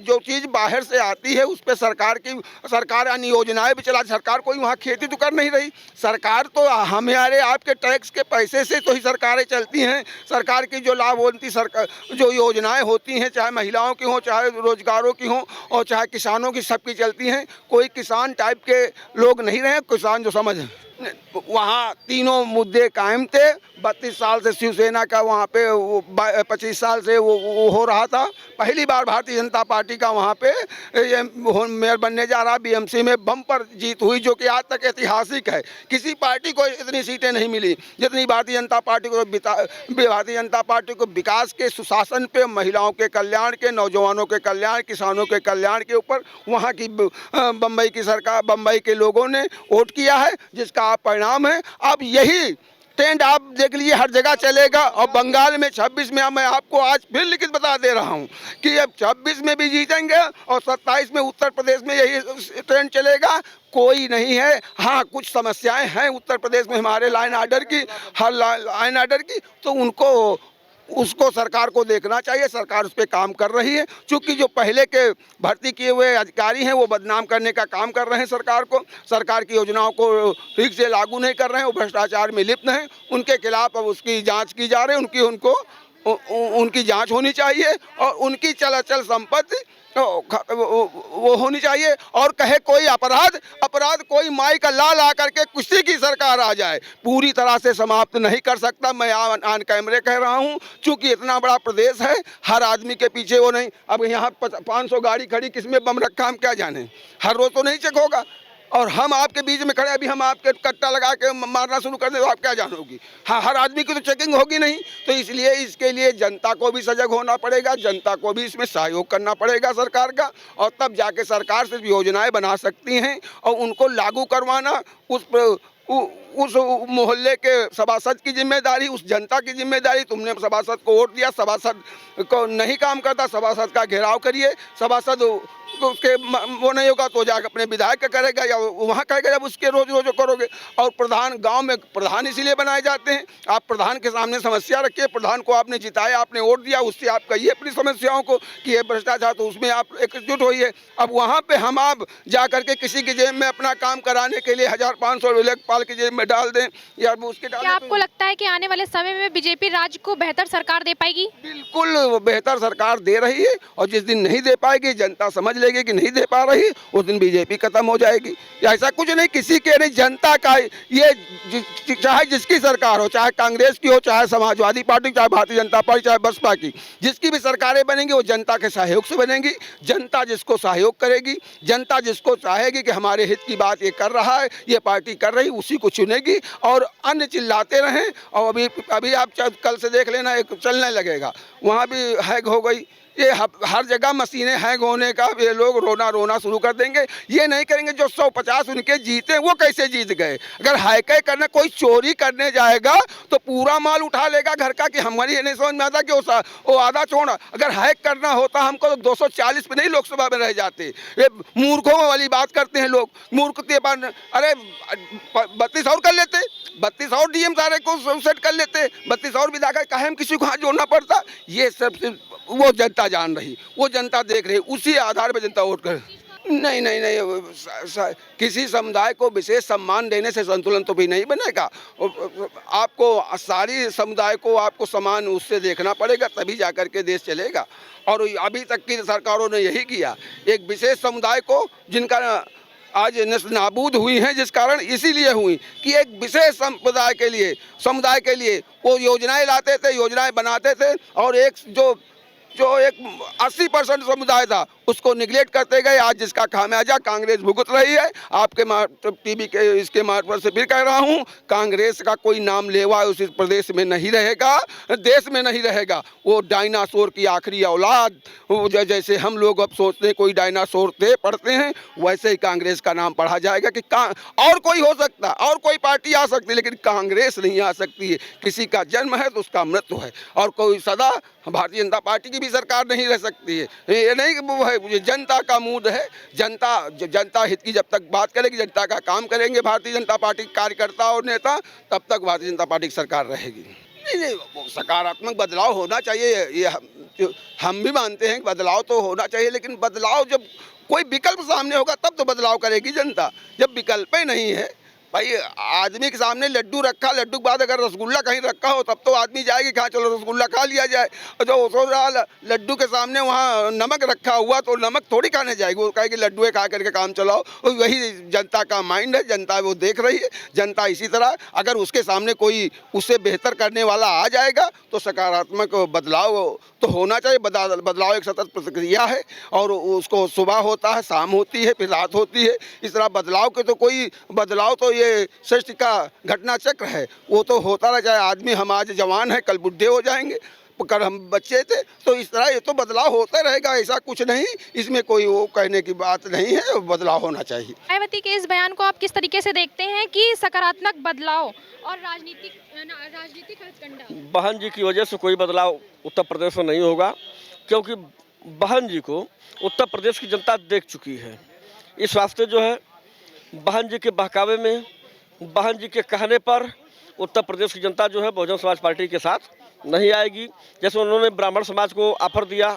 जो चीज़ बाहर से आती है उस पर सरकार अन्य योजनाएं भी चला। सरकार कोई वहाँ खेती तो कर नहीं रही। सरकार तो हमारे आपके टैक्स के पैसे से तो ही सरकारें चलती हैं। सरकार की जो लाभवंती जो योजनाएं होती हैं, चाहे महिलाओं की हों, चाहे रोजगारों की हों, और चाहे किसानों की, सबकी चलती हैं। कोई किसान टाइप के लोग नहीं रहे। किसान जो समझ वहाँ तीनों मुद्दे कायम थे। 32 साल से शिवसेना का वहाँ पे 25 साल से वो हो रहा था। पहली बार भारतीय जनता पार्टी का वहाँ पे मेयर बनने जा रहा। बीएमसी में बम्पर जीत हुई, जो कि आज तक ऐतिहासिक है। किसी पार्टी को इतनी सीटें नहीं मिली जितनी भारतीय जनता पार्टी को। भारतीय जनता पार्टी को विकास के, सुशासन पे, महिलाओं के कल्याण के, नौजवानों के कल्याण, किसानों के कल्याण के ऊपर वहाँ की बम्बई की सरकार, बम्बई के लोगों ने वोट किया है, जिसका परिणाम है। अब यही ट्रेंड आप देख लीजिए, हर जगह चलेगा। और बंगाल में 26 में मैं आपको आज फिर लिखित बता दे रहा हूँ कि अब 26 में भी जीतेंगे और 27 में उत्तर प्रदेश में यही ट्रेंड चलेगा। कोई नहीं है, हाँ कुछ समस्याएं हैं उत्तर प्रदेश में हमारे लाइन आर्डर की, हर लाइन आर्डर की, तो उसको सरकार को देखना चाहिए। सरकार उस पर काम कर रही है। चूँकि जो पहले के भर्ती किए हुए अधिकारी हैं वो बदनाम करने का काम कर रहे हैं सरकार को, सरकार की योजनाओं को ठीक से लागू नहीं कर रहे हैं, वो भ्रष्टाचार में लिप्त हैं। उनके खिलाफ अब उसकी जांच की जा रही है, उनकी जांच होनी चाहिए और उनकी चल संपत्ति वो होनी चाहिए। और कहे कोई अपराध कोई माई का लाल आकर के किसी की सरकार आ जाए पूरी तरह से समाप्त नहीं कर सकता। मैं ऑन कैमरे कह रहा हूँ, चूंकि इतना बड़ा प्रदेश है, हर आदमी के पीछे वो नहीं। अब यहाँ 500 गाड़ी खड़ी, किसमें बम रखा हम क्या जाने, हर रोज तो नहीं चेक होगा। और हम आपके बीच में खड़े, अभी हम आपके कट्टा लगा के मारना शुरू कर दे तो आप क्या जानोगी। हाँ, हर आदमी की तो चेकिंग होगी नहीं। तो इसलिए इसके लिए जनता को भी सजग होना पड़ेगा, जनता को भी इसमें सहयोग करना पड़ेगा सरकार का, और तब जाके सरकार सिर्फ योजनाएं बना सकती हैं और उनको लागू करवाना उस मोहल्ले के सभासद की जिम्मेदारी, उस जनता की जिम्मेदारी। तुमने सभासद को वोट दिया, सभासद को नहीं काम करता, सभासद का घेराव करिए। सभासद उसके वो नहीं होगा तो जाकर अपने विधायक का करेगा या वहाँ करेगा, जब उसके रोज करोगे। और प्रधान, गांव में प्रधान इसीलिए बनाए जाते हैं। आप प्रधान के सामने समस्या रखिए, प्रधान को आपने जिताया, आपने वोट दिया, उससे आप कहिए अपनी समस्याओं को कि ये भ्रष्टाचार, तो उसमें आप एकजुट होइए। अब वहाँ पे हम आप जा करके किसी की जेब में अपना काम कराने के लिए 1500 लेखपाल की जेब में डाल दें या उसके डाल। क्या आपको लगता है कि आने वाले समय में बीजेपी राज्य को बेहतर सरकार दे पाएगी? बिल्कुल बेहतर सरकार दे रही है, और जिस दिन नहीं दे पाएगी, जनता समझ लेगी कि नहीं दे पा रही, उस दिन बीजेपी खत्म हो जाएगी। ऐसा कुछ नहीं, किसी के नहीं, जनता का ये, चाहे जिसकी सरकार हो, चाहे कांग्रेस की हो, चाहे समाजवादी पार्टी, चाहे भारतीय जनता पार्टी, चाहे बसपा की, जिसकी भी सरकारें बनेंगी वो जनता के सहयोग से बनेंगी। जनता जिसको सहयोग करेगी, जनता जिसको चाहेगी कि हमारे हित की बात ये कर रहा है, ये पार्टी कर रही, उसी को चुनेगी। और अन्य चिल्लाते रहें, और अभी आप कल से देख लेना, एक चलने लगेगा, वहाँ भी हैक हो गई। ये हर जगह मशीनें हैंग होने का, ये लोग रोना शुरू कर देंगे। ये नहीं करेंगे, जो 150 उनके जीते वो कैसे जीत गए। अगर हैक करना, कोई चोरी करने जाएगा तो पूरा माल उठा लेगा घर का, कि हमारी ये नहीं समझ में आता कि वो आधा छोड़ा। अगर हैक करना होता हमको तो 240 पे नहीं लोकसभा में रह जाते। ये मूर्खों वाली बात करते हैं लोग, मूर्खते। अरे 32 और कर लेते, 32 और डीएम सारे को सेट कर लेते, 32 और विधायक, काहे हम किसी को हाथ जोड़ना पड़ता। ये सब वो जनता जान रही, वो जनता देख रही, उसी आधार पर जनता वोट करे। नहीं, किसी समुदाय को विशेष सम्मान देने से संतुलन तो भी नहीं बनेगा। आपको सारी समुदाय को आपको समान उससे देखना पड़ेगा, तभी जाकर के देश चलेगा। और अभी तक की सरकारों ने यही किया, एक विशेष समुदाय को, जिनका आज नस्ल नाबूद हुई हैं, जिस कारण इसीलिए हुई कि एक विशेष समुदाय के लिए वो योजनाएं लाते थे, योजनाएं बनाते थे, और एक 80% समुदाय था उसको निगलेक्ट करते गए। आज जिसका खामियाजा कांग्रेस भुगत रही है। आपके टीवी के इसके मार्फत से फिर कह रहा हूँ, कांग्रेस का कोई नाम लेवा उस प्रदेश में नहीं रहेगा, देश में नहीं रहेगा। वो डायनासोर की आखिरी औलाद, जैसे हम लोग अब सोचते हैं कोई डायनासोर थे पढ़ते हैं, वैसे ही कांग्रेस का नाम पढ़ा जाएगा कि और कोई हो सकता, और कोई पार्टी आ सकती, लेकिन कांग्रेस नहीं आ सकती है। किसी का जन्म है तो उसका मृत्यु है, और कोई सदा भारतीय जनता पार्टी की भी सरकार नहीं रह सकती है। ये नहीं कि वो है, जनता का मूड है। जनता हित की जब तक बात करेगी, जनता का काम करेंगे भारतीय जनता पार्टी के कार्यकर्ता और नेता, तब तक भारतीय जनता पार्टी की सरकार रहेगी। नहीं, सकारात्मक बदलाव होना चाहिए, ये हम भी मानते हैं कि बदलाव तो होना चाहिए, लेकिन बदलाव जब कोई विकल्प सामने होगा तब तो बदलाव करेगी जनता। जब विकल्प ही नहीं है, भाई आदमी के सामने लड्डू रखा, लड्डू के बाद अगर रसगुल्ला कहीं रखा हो तब तो आदमी जाएगी कहाँ, चलो रसगुल्ला खा लिया जाए। और जो लड्डू के सामने वहाँ नमक रखा हुआ तो नमक थोड़ी खाने जाएगी, वो कहेगी लड्डू खा करके काम चलाओ। और वही जनता का माइंड है, जनता वो देख रही है। जनता इसी तरह, अगर उसके सामने कोई उससे बेहतर करने वाला आ जाएगा तो सकारात्मक बदलाव तो होना चाहिए। बदलाव एक सतत प्रक्रिया है, और उसको सुबह होता है, शाम होती है, फिर रात होती है। इस तरह बदलाव के तो कोई बदलाव तो ये सृष्टि का घटना चक्र है, वो तो होता रह जाए। आदमी हम आज जवान है, कल बुढ़े हो जाएंगे, कर हम बच्चे थे, तो इस तरह ये तो बदलाव होता रहेगा, ऐसा कुछ नहीं, इसमें कोई वो कहने की बात नहीं है, बदलाव होना चाहिए। मायावती के इस बयान को आप किस तरीके से देखते हैं कि सकारात्मक बदलाव और राजनीतिक हथकंडा? बहन जी की वजह से कोई बदलाव उत्तर प्रदेश में नहीं होगा, क्योंकि बहन जी को उत्तर प्रदेश की जनता देख चुकी है। इस वास्ते जो है बहन जी के बहकावे में, बहन जी के कहने पर उत्तर प्रदेश की जनता जो है बहुजन समाज पार्टी के साथ नहीं आएगी। जैसे उन्होंने ब्राह्मण समाज को ऑफर दिया,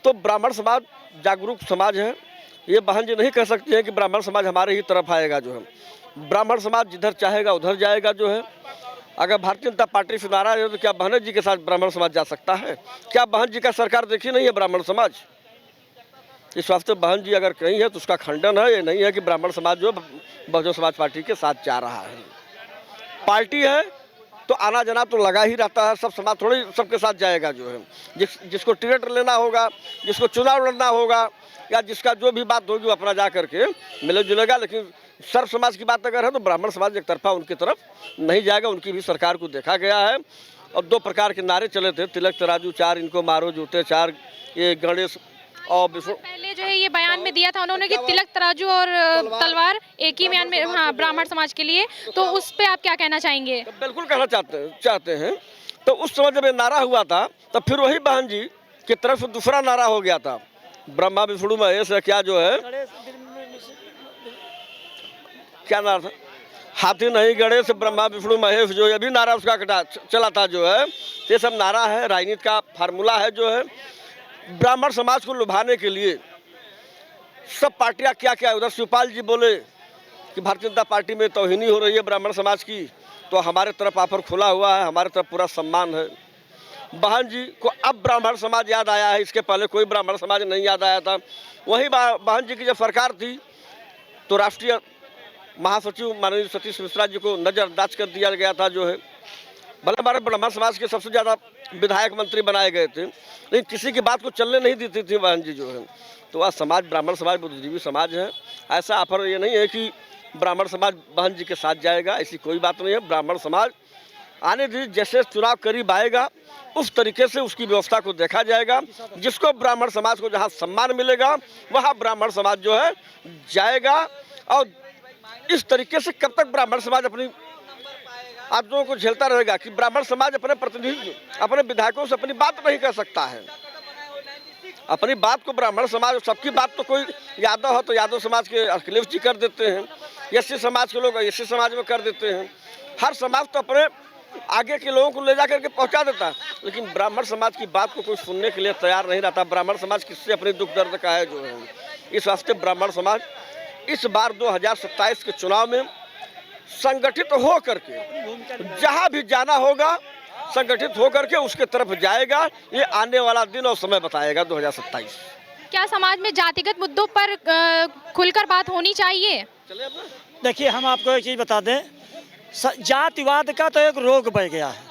तो ब्राह्मण समाज जागरूक समाज है, ये बहन जी नहीं कह सकती है कि ब्राह्मण समाज हमारे ही तरफ आएगा। जो है ब्राह्मण समाज जिधर चाहेगा उधर जाएगा। जो है अगर भारतीय जनता पार्टी से नाराज है तो क्या बहन जी के साथ ब्राह्मण समाज जा सकता है? क्या बहन जी का सरकार देखी नहीं है ब्राह्मण समाज? इस वास्ते बहन जी अगर कहीं है तो उसका खंडन है, ये नहीं है कि ब्राह्मण समाज जो बहुजन समाज पार्टी के साथ जा रहा है। पार्टी है तो आना जाना तो लगा ही रहता है, सब समाज थोड़ी सबके साथ जाएगा। जो है जिसको टिकट लेना होगा, जिसको चुनाव लड़ना होगा, या जिसका जो भी बात होगी वो अपना जा करके मिले जुलेगा। लेकिन सर्व समाज की बात अगर है तो ब्राह्मण समाज एक तरफा उनकी तरफ नहीं जाएगा। उनकी भी सरकार को देखा गया है और 2 प्रकार के नारे चले थे, तिलक तराजू 4, इनको मारो जूते 4, ये गणेश और पहले जो है ये बयान में दिया था उन्होंने कि तिलक तराजू और तलवार एक ही बयान में, हाँ, ब्राह्मण समाज के लिए, तो उस पे आप क्या कहना चाहेंगे? तो बिल्कुल कहना चाहते हैं। तो उस समय जब ये नारा हुआ था तब फिर वही बहन जी की तरफ से दूसरा नारा हो गया था, ब्रह्मा विष्णु महेश है, क्या जो है क्या नारा था, हाथी नहीं गणेश ब्रह्मा विष्णु महेश, जो ये भी नारा उसका चला था। जो है ये सब नारा है, राजनीति का फार्मूला है। जो है ब्राह्मण समाज को लुभाने के लिए सब पार्टियां क्या क्या, उधर शिवपाल जी बोले कि भारतीय जनता पार्टी में तौहीनी हो रही है ब्राह्मण समाज की, तो हमारे तरफ ऑफर खुला हुआ है, हमारे तरफ पूरा सम्मान है। बहन जी को अब ब्राह्मण समाज याद आया है, इसके पहले कोई ब्राह्मण समाज नहीं याद आया था। वहीं बहन जी की जब सरकार थी तो राष्ट्रीय महासचिव माननीय सतीश मिश्रा जी को नज़रअंदाज कर दिया गया था। जो है भले हमारे ब्राह्मण समाज के सबसे ज़्यादा विधायक मंत्री बनाए गए थे, लेकिन किसी की बात को चलने नहीं देती थी बहन जी। जो है तो वह समाज ब्राह्मण समाज बुद्धिजीवी समाज है। ऐसा ऑफर ये नहीं है कि ब्राह्मण समाज बहन जी के साथ जाएगा, ऐसी कोई बात नहीं है। ब्राह्मण समाज आने दीजिए, जैसे चुनाव करीब आएगा उस तरीके से उसकी व्यवस्था को देखा जाएगा। जिसको ब्राह्मण समाज को जहाँ सम्मान मिलेगा वहाँ ब्राह्मण समाज जो है जाएगा। और इस तरीके से कब तक ब्राह्मण समाज अपनी आप लोगों को झेलता रहेगा कि ब्राह्मण समाज अपने प्रतिनिधि, अपने विधायकों से अपनी बात नहीं कर सकता है। अपनी बात को ब्राह्मण समाज, सबकी बात तो कोई यादव हो तो यादव समाज के अखिलेश जी कर देते हैं, एससी समाज के लोग एससी समाज में कर देते हैं। हर समाज तो अपने आगे के लोगों को ले जा करके पहुंचा देता है, लेकिन ब्राह्मण समाज की बात को कोई सुनने के लिए तैयार नहीं रहता। ब्राह्मण समाज किससे अपने दुख दर्द का है। जो है इस वास्ते ब्राह्मण समाज इस बार 2027 के चुनाव में संगठित हो करके जहां भी जाना होगा संगठित हो करके उसके तरफ जाएगा। ये आने वाला दिन और समय बताएगा 2027। क्या समाज में जातिगत मुद्दों पर खुलकर बात होनी चाहिए? देखिए, हम आपको एक चीज़ बता दें, जातिवाद का तो एक रोग बढ़ गया है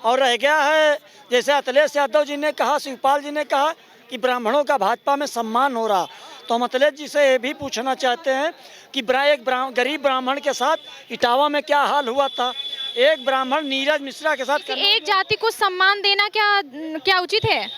और रह गया है। जैसे अखिलेश यादव जी ने कहा, शिवपाल जी ने कहा कि ब्राह्मणों का भाजपा में सम्मान हो रहा, तो हम अखिलेश जी से ये भी पूछना चाहते हैं कि एक गरीब ब्राह्मण के साथ इटावा में क्या हाल हुआ था, एक ब्राह्मण नीरज मिश्रा के साथ एक जाति को सम्मान देना क्या उचित है?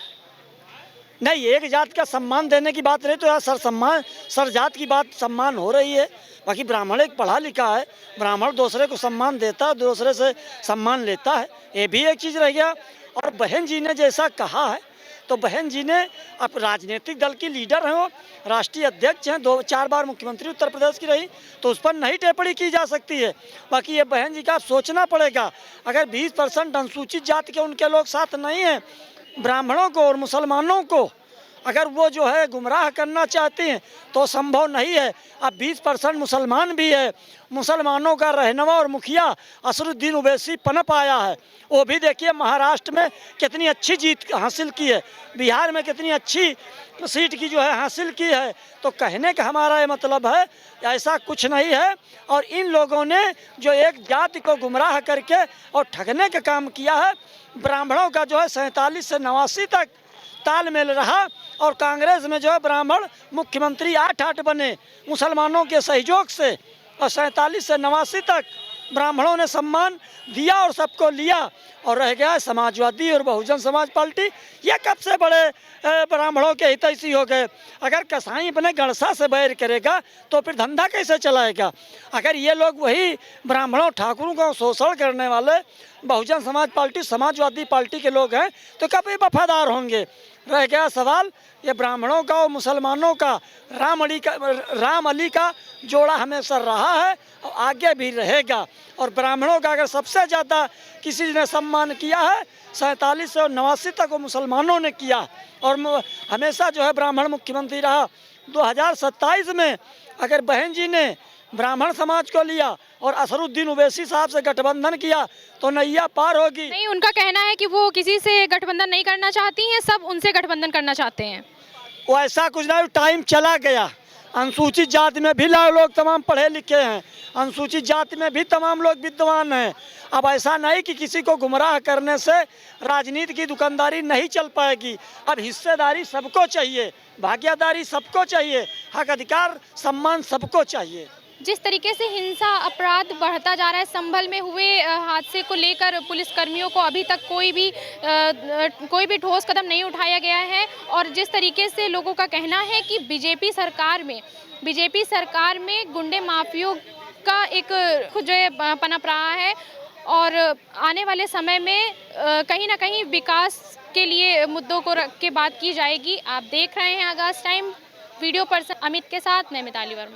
नहीं, एक जात का सम्मान देने की बात नहीं, तो यार सर जात की बात सम्मान हो रही है। बाकी ब्राह्मण एक पढ़ा लिखा है, ब्राह्मण दूसरे को सम्मान देता है, दूसरे से सम्मान लेता है, ये भी एक चीज़ रह गया। और बहन जी ने जैसा कहा है, तो बहन जी ने अब राजनीतिक दल की लीडर हैं, वो राष्ट्रीय अध्यक्ष हैं, 2-4 बार मुख्यमंत्री उत्तर प्रदेश की रही, तो उस पर नहीं टिप्पणी की जा सकती है। बाकी ये बहन जी का सोचना पड़ेगा, अगर 20% अनुसूचित जाति के उनके लोग साथ नहीं हैं, ब्राह्मणों को और मुसलमानों को अगर वो जो है गुमराह करना चाहते हैं तो संभव नहीं है। अब 20% मुसलमान भी है, मुसलमानों का रहनुमा और मुखिया असरुद्दीन ओवैसी पनप आया है, वो भी देखिए महाराष्ट्र में कितनी अच्छी जीत हासिल की है, बिहार में कितनी अच्छी सीट की जो है हासिल की है। तो कहने का हमारा ये मतलब है ऐसा कुछ नहीं है। और इन लोगों ने जो एक जाति को गुमराह करके और ठगने का काम किया है, ब्राह्मणों का जो है 47 से 89 तक तालमेल रहा और कांग्रेस में जो है ब्राह्मण मुख्यमंत्री 8 बने मुसलमानों के सहयोग से, और 47 से 89 तक ब्राह्मणों ने सम्मान दिया और सबको लिया, और रह गया समाजवादी और बहुजन समाज पार्टी। ये कब से बड़े ब्राह्मणों के हितैषी हो गए। अगर कसाई अपने गणसा से बैर करेगा तो फिर धंधा कैसे चलाएगा। अगर ये लोग वही ब्राह्मणों ठाकुरों को शोषण करने वाले बहुजन समाज पार्टी समाजवादी पार्टी के लोग हैं तो कब ये वफादार होंगे। रह गया सवाल ये ब्राह्मणों का और मुसलमानों का राम अली का जोड़ा हमेशा रहा है और आगे भी रहेगा। और ब्राह्मणों का अगर सबसे ज़्यादा किसी ने सम्मान किया है 47 से 89 तक वो मुसलमानों ने किया, और हमेशा जो है ब्राह्मण मुख्यमंत्री रहा। 2027 में अगर बहन जी ने ब्राह्मण समाज को लिया और असरुद्दीन ओवैसी साहब से गठबंधन किया तो नैया पार होगी। नहीं, उनका कहना है कि वो किसी से गठबंधन नहीं करना चाहती हैं, सब उनसे गठबंधन करना चाहते हैं। वो ऐसा कुछ नहीं, टाइम चला गया। अनुसूचित जाति में भी लोग तमाम पढ़े लिखे हैं, अनुसूचित जाति में भी तमाम लोग विद्वान हैं। अब ऐसा नहीं कि किसी को गुमराह करने से राजनीति की दुकानदारी नहीं चल पाएगी। अब हिस्सेदारी सबको चाहिए, भागीदारी सबको चाहिए, हक अधिकार सम्मान सबको चाहिए। जिस तरीके से हिंसा अपराध बढ़ता जा रहा है, संभल में हुए हादसे को लेकर पुलिसकर्मियों को अभी तक कोई भी ठोस कदम नहीं उठाया गया है, और जिस तरीके से लोगों का कहना है कि बीजेपी सरकार में गुंडे माफियों का एक जो है पनप रहा है, और आने वाले समय में कहीं ना कहीं विकास के लिए मुद्दों को रख के बात की जाएगी। आप देख रहे हैं आगाज़ टाइम, वीडियो पर्सन अमित के साथ मैं मिताली वर्मा।